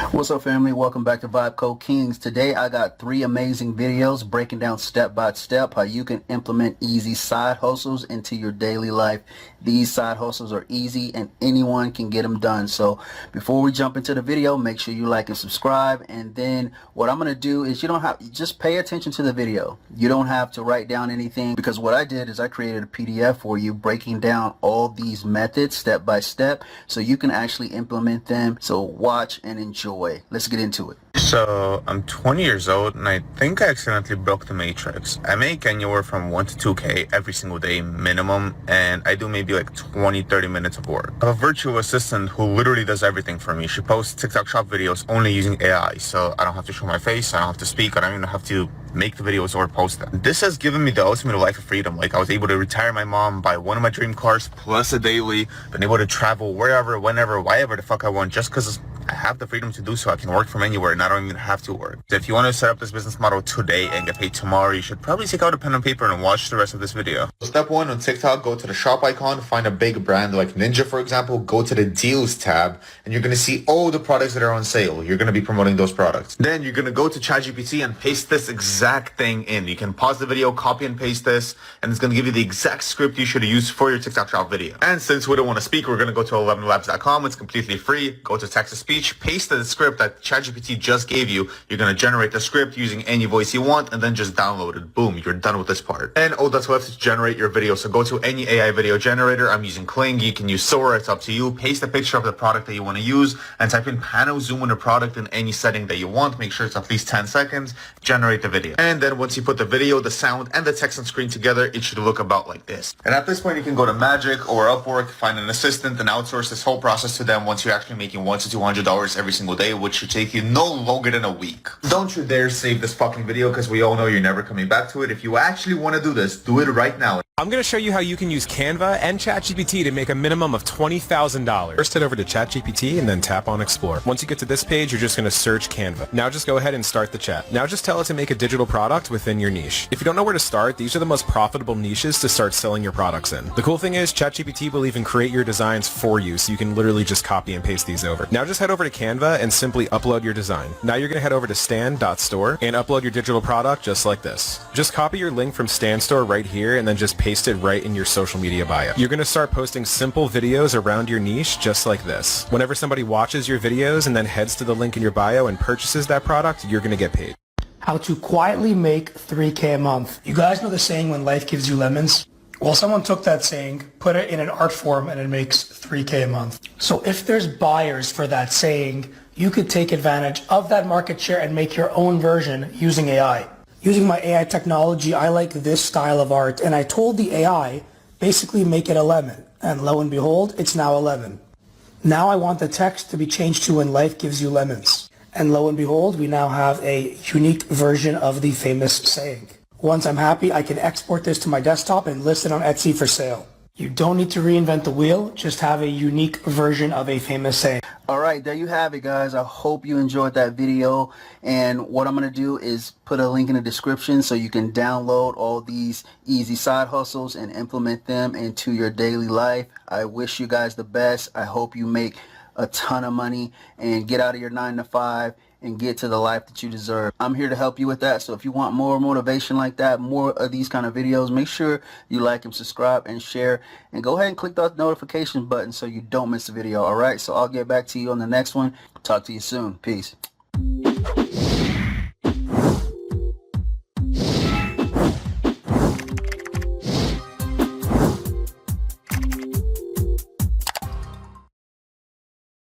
What's up, family? Welcome back to Vibe Code Kings. Today I got 3 amazing videos breaking down step by step how you can implement easy side hustles into your daily life. These side hustles are easy and anyone can get them done. So before we jump into the video, make sure you like and subscribe. And then what I'm going to do is just pay attention to the video. You don't have to write down anything, because what I did is I created a PDF for you breaking down all these methods step by step so you can actually implement them. So watch and enjoy. Let's get into it. So I'm 20 years old and I think I accidentally broke the matrix. I make anywhere from 1 to 2K every single day minimum, and I do maybe like 20-30 minutes of work. I have a virtual assistant who literally does everything for me. She posts TikTok shop videos only using AI, so I don't have to show my face, I don't have to speak, I don't even have to make the videos or post them. This has given me the ultimate life of freedom. Like, I was able to retire my mom, buy one of my dream cars plus a daily, been able to travel wherever, whenever, wherever the fuck I want, just because I have the freedom to do so. I can work from anywhere and I don't even have to work. If you want to set up this business model today and get paid tomorrow, you should probably take out a pen and paper and watch the rest of this video. Step 1, on TikTok, go to the shop icon, find a big brand like Ninja, for example, go to the deals tab, and you're going to see all the products that are on sale. You're going to be promoting those products. Then you're going to go to ChatGPT and paste this exact thing in. You can pause the video, copy and paste this, and it's going to give you the exact script you should use for your TikTok shop video. And since we don't want to speak, we're going to go to 11labs.com. It's completely free. Go to text to speech, paste the script that ChatGPT just gave you. You're going to generate the script using any voice you want and then just download it. Boom, you're done with this part. And all that's left is generate your video. So go to any AI video generator. I'm using Kling. You can use Sora. It's up to you. Paste a picture of the product that you want to use and type in panel zoom on the product in any setting that you want. Make sure it's at least 10 seconds. Generate the video. And then once you put the video, the sound, and the text on screen together, it should look about like this. And at this point, you can go to Magic or Upwork, find an assistant, and outsource this whole process to them once you're actually making $100 to $200 every single day, which should take you no longer than a week. Don't you dare save this fucking video, because we all know you're never coming back to it. If you actually want to do this, do it right now. I'm going to show you how you can use Canva and ChatGPT to make a minimum of $20,000. First, head over to ChatGPT and then tap on Explore. Once you get to this page, you're just going to search Canva. Now just go ahead and start the chat. Now just tell it to make a digital product within your niche. If you don't know where to start, these are the most profitable niches to start selling your products in. The cool thing is ChatGPT will even create your designs for you, so you can literally just copy and paste these over. Now just head over to Canva and simply upload your design. Now you're going to head over to stan.store and upload your digital product just like this. Just copy your link from Stan Store right here and then just paste it right in your social media bio. You're going to start posting simple videos around your niche just like this. Whenever somebody watches your videos and then heads to the link in your bio and purchases that product, you're going to get paid. How to quietly make $3K a month. You guys know the saying, when life gives you lemons? Well, someone took that saying, put it in an art form, and it makes $3K a month. So if there's buyers for that saying, you could take advantage of that market share and make your own version using AI. Using my AI technology, I like this style of art, and I told the AI, basically make it a lemon. And lo and behold, it's now a lemon. Now I want the text to be changed to when life gives you lemons. And lo and behold, we now have a unique version of the famous saying. Once I'm happy, I can export this to my desktop and list it on Etsy for sale. You don't need to reinvent the wheel, just have a unique version of a famous saying. Alright, there you have it, guys. I hope you enjoyed that video, and what I'm going to do is put a link in the description so you can download all these easy side hustles and implement them into your daily life. I wish you guys the best. I hope you make a ton of money and get out of your 9 to 5 and get to the life that you deserve. I'm here to help you with that. So if you want more motivation like that, more of these kind of videos, make sure you like and subscribe and share, and go ahead and click that notification button so you don't miss a video. Alright, so I'll get back to you on the next one. Talk to you soon. Peace.